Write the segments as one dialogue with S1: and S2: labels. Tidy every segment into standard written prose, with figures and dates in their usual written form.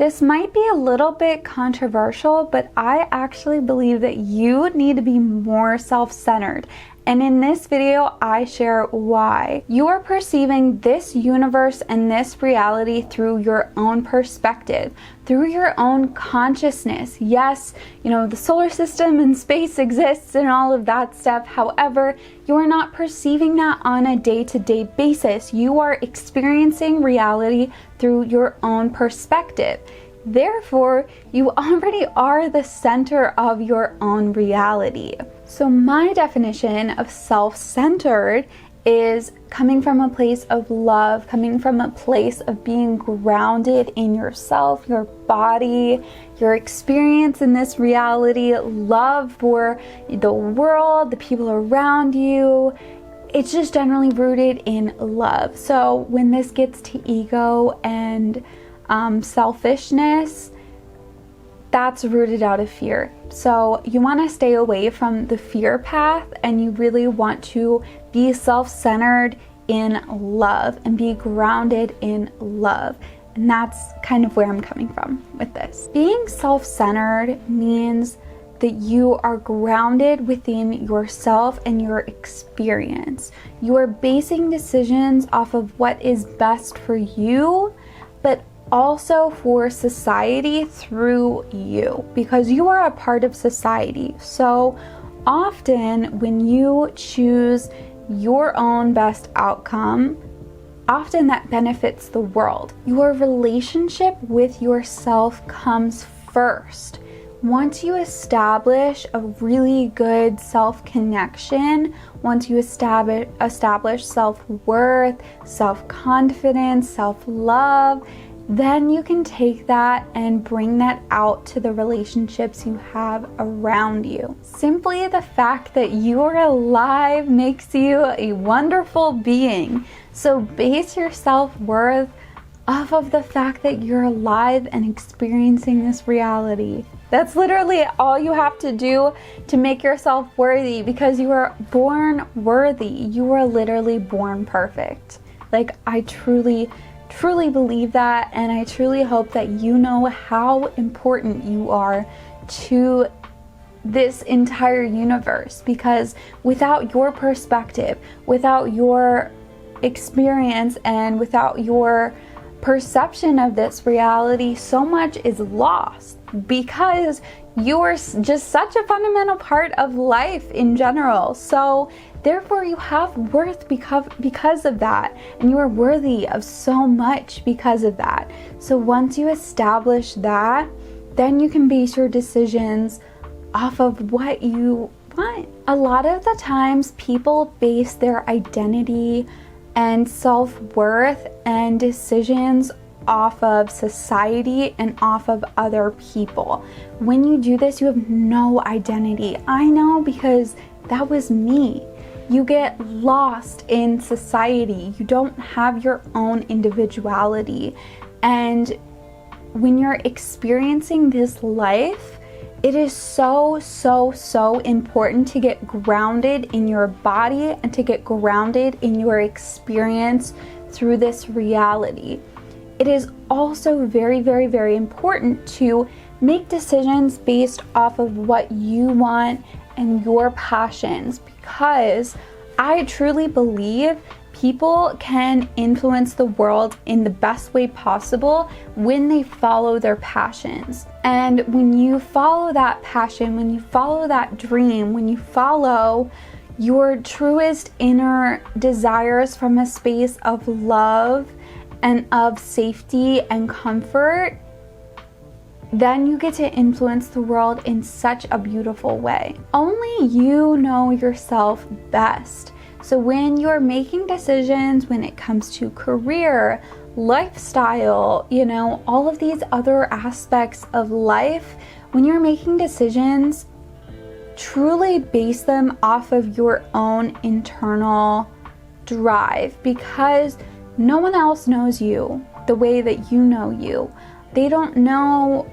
S1: This might be a little bit controversial, but I actually believe that you need to be more self-centered. And in this video, I share why. You are perceiving this universe and this reality through your own perspective, through your own consciousness. Yes, the solar system and space exists and all of that stuff. However, you are not perceiving that on a day-to-day basis. You are experiencing reality through your own perspective. Therefore, you already are the center of your own reality. So my definition of self-centered is coming from a place of love, coming from a place of being grounded in yourself, your body, your experience in this reality, love for the world, the people around you. It's just generally rooted in love. So when this gets to ego and selfishness, that's rooted out of fear. So you want to stay away from the fear path, and you really want to be self-centered in love and be grounded in love. And that's kind of where I'm coming from with this. Being self-centered means that you are grounded within yourself and your experience. You are basing decisions off of what is best for you, but also for society through you, because you are a part of society. So often when you choose your own best outcome, often that benefits the world. Your relationship with yourself comes first. Once you establish a really good self-connection, once you establish self-worth, self-confidence, self-love, then you can take that and bring that out to the relationships you have around you. Simply the fact that you are alive makes you a wonderful being. So base your self-worth off of the fact that you're alive and experiencing this reality. That's literally all you have to do to make yourself worthy, because you are born worthy. You are literally born perfect. Like, I truly believe that, and I truly hope that you know how important you are to this entire universe, because without your perspective, without your experience, and without your perception of this reality, so much is lost, because you are just such a fundamental part of life in general. So therefore you have worth because of that, and you are worthy of so much because of that. So once you establish that, then you can base your decisions off of what you want. A lot of the times people base their identity and self-worth and decisions off of society and off of other people. When you do this, you have no identity. I know, because that was me. You get lost in society. You don't have your own individuality. And when you're experiencing this life, it is so important to get grounded in your body and to get grounded in your experience through this reality. It is also very important to make decisions based off of what you want and your passions, because I truly believe people can influence the world in the best way possible when they follow their passions. And when you follow that passion, when you follow that dream, when you follow your truest inner desires from a space of love and of safety and comfort, then you get to influence the world in such a beautiful way. Only you know yourself best. So when you're making decisions, when it comes to career, lifestyle, all of these other aspects of life, when you're making decisions, truly base them off of your own internal drive, because no one else knows you the way that you know you. They don't know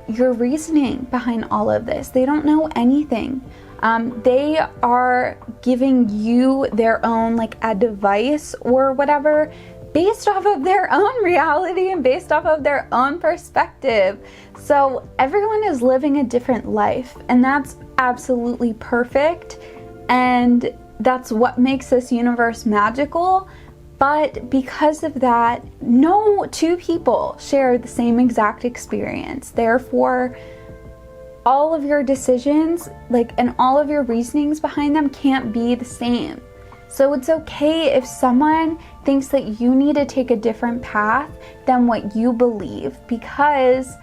S1: your reasoning behind all of this. They don't know anything. They are giving you their own advice or whatever based off of their own reality and based off of their own perspective. So everyone is living a different life, and that's absolutely perfect, and that's what makes this universe magical. But because of that, no two people share the same exact experience. Therefore, all of your decisions, and all of your reasonings behind them can't be the same. So it's okay if someone thinks that you need to take a different path than what you believe, because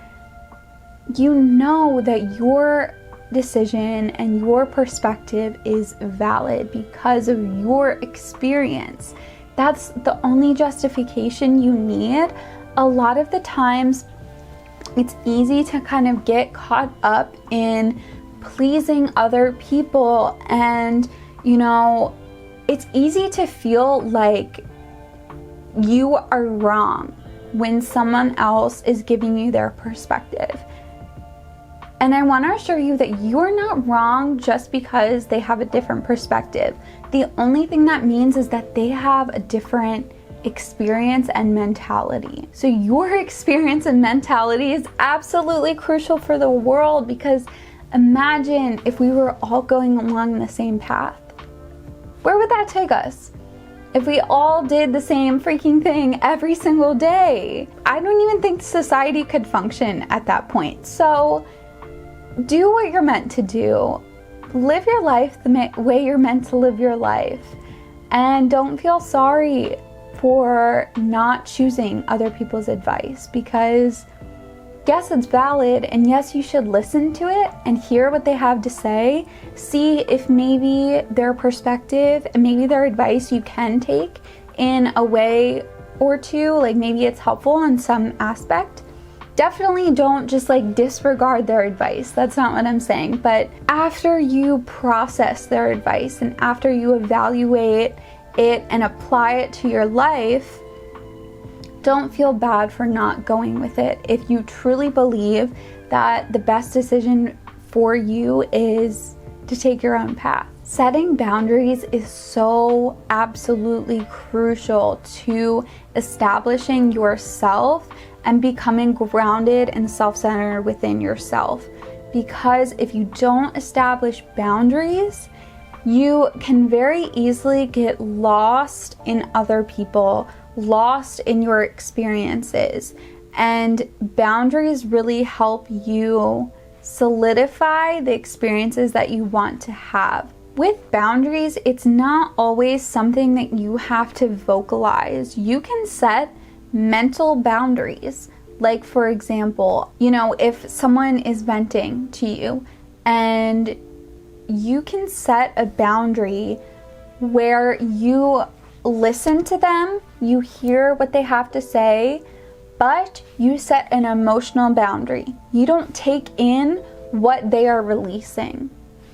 S1: you know that your decision and your perspective is valid because of your experience. That's the only justification you need. A lot of the times, it's easy to kind of get caught up in pleasing other people, and it's easy to feel like you are wrong when someone else is giving you their perspective. And I want to assure you that you're not wrong just because they have a different perspective. The only thing that means is that they have a different experience and mentality. So your experience and mentality is absolutely crucial for the world, because imagine if we were all going along the same path. Where would that take us? If we all did the same freaking thing every single day, I don't even think society could function at that point. So do what you're meant to do. Live your life the way you're meant to live your life. And don't feel sorry for not choosing other people's advice, because yes, it's valid, and yes, you should listen to it and hear what they have to say. See if maybe their perspective and maybe their advice you can take in a way or two, maybe it's helpful in some aspect. Definitely don't just disregard their advice. That's not what I'm saying. But after you process their advice and after you evaluate it and apply it to your life, don't feel bad for not going with it if you truly believe that the best decision for you is to take your own path. Setting boundaries is so absolutely crucial to establishing yourself and becoming grounded and self-centered within yourself. Because if you don't establish boundaries, you can very easily get lost in other people, lost in your experiences. And boundaries really help you solidify the experiences that you want to have. With boundaries, it's not always something that you have to vocalize. You can set mental boundaries. Like, for example, if someone is venting to you, and you can set a boundary where you listen to them, you hear what they have to say, but you set an emotional boundary. You don't take in what they are releasing.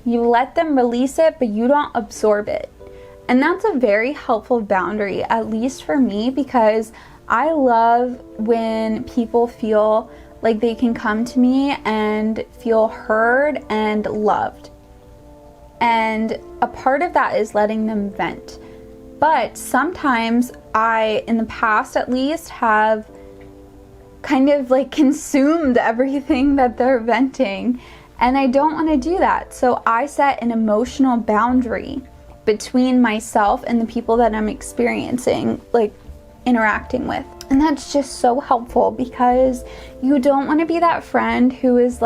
S1: You let them release it, but you don't absorb it. And that's a very helpful boundary, at least for me, because I love when people feel like they can come to me and feel heard and loved. And a part of that is letting them vent. But sometimes I, in the past at least, have kind of consumed everything that they're venting. And I don't want to do that. So I set an emotional boundary between myself and the people that I'm experiencing, interacting with. And that's just so helpful, because you don't want to be that friend who is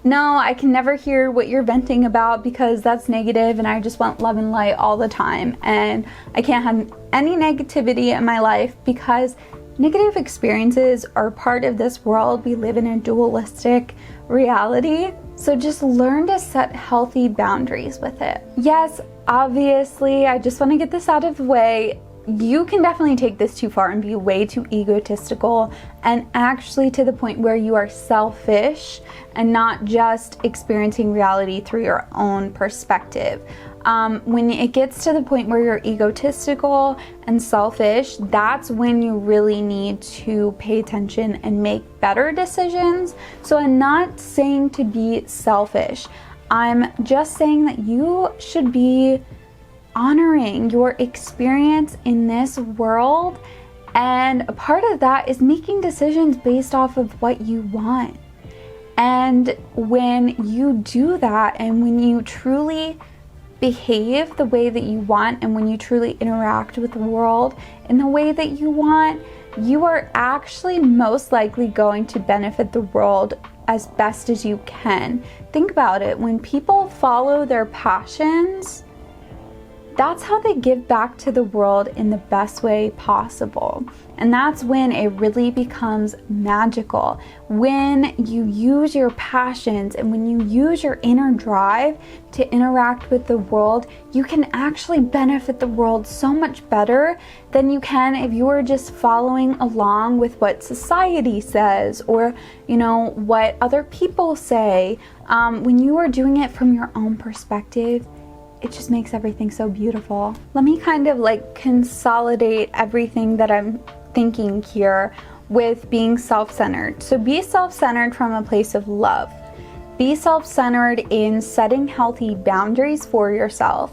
S1: no, I can never hear what you're venting about because that's negative and I just want love and light all the time. And I can't have any negativity in my life, because negative experiences are part of this world. We live in a dualistic reality. So just learn to set healthy boundaries with it. Yes, obviously, I just want to get this out of the way. You can definitely take this too far and be way too egotistical, and actually to the point where you are selfish and not just experiencing reality through your own perspective. When it gets to the point where you're egotistical and selfish, that's when you really need to pay attention and make better decisions. So I'm not saying to be selfish. I'm just saying that you should be honoring your experience in this world And a part of that is making decisions based off of what you want. And when you do that, and when you truly behave the way that you want, and when you truly interact with the world in the way that you want, you are actually most likely going to benefit the world as best as you can. Think about it. When people follow their passions, that's how they give back to the world in the best way possible. And that's when it really becomes magical. When you use your passions and when you use your inner drive to interact with the world, you can actually benefit the world so much better than you can if you are just following along with what society says, or what other people say. When you are doing it from your own perspective, it just makes everything so beautiful. Let me kind of consolidate everything that I'm thinking here with being self-centered. So be self-centered from a place of love. Be self-centered in setting healthy boundaries for yourself.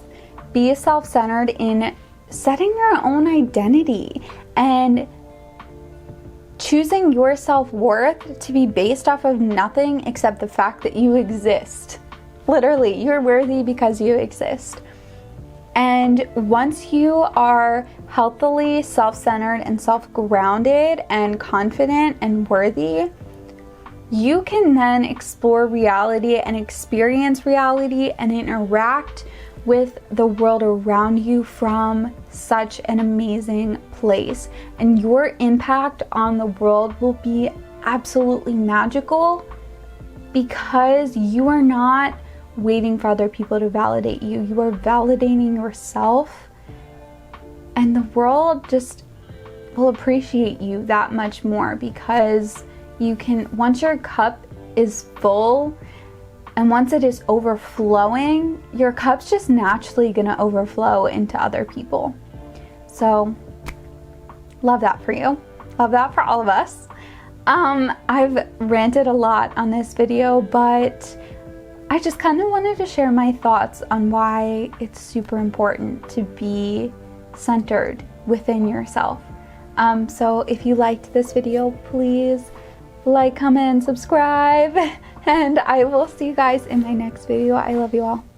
S1: Be self-centered in setting your own identity and choosing your self-worth to be based off of nothing except the fact that you exist. Literally, you're worthy because you exist. And once you are healthily self-centered and self-grounded and confident and worthy, you can then explore reality and experience reality and interact with the world around you from such an amazing place. And your impact on the world will be absolutely magical because you are not waiting for other people to validate you. You are validating yourself, and the world just will appreciate you that much more because you can, once your cup is full and once it is overflowing, your cup's just naturally gonna overflow into other people. So love that for you. Love that for all of us. I've ranted a lot on this video, but I just kind of wanted to share my thoughts on why it's super important to be centered within yourself. So if you liked this video, please like, comment, and subscribe, and I will see you guys in my next video. I love you all.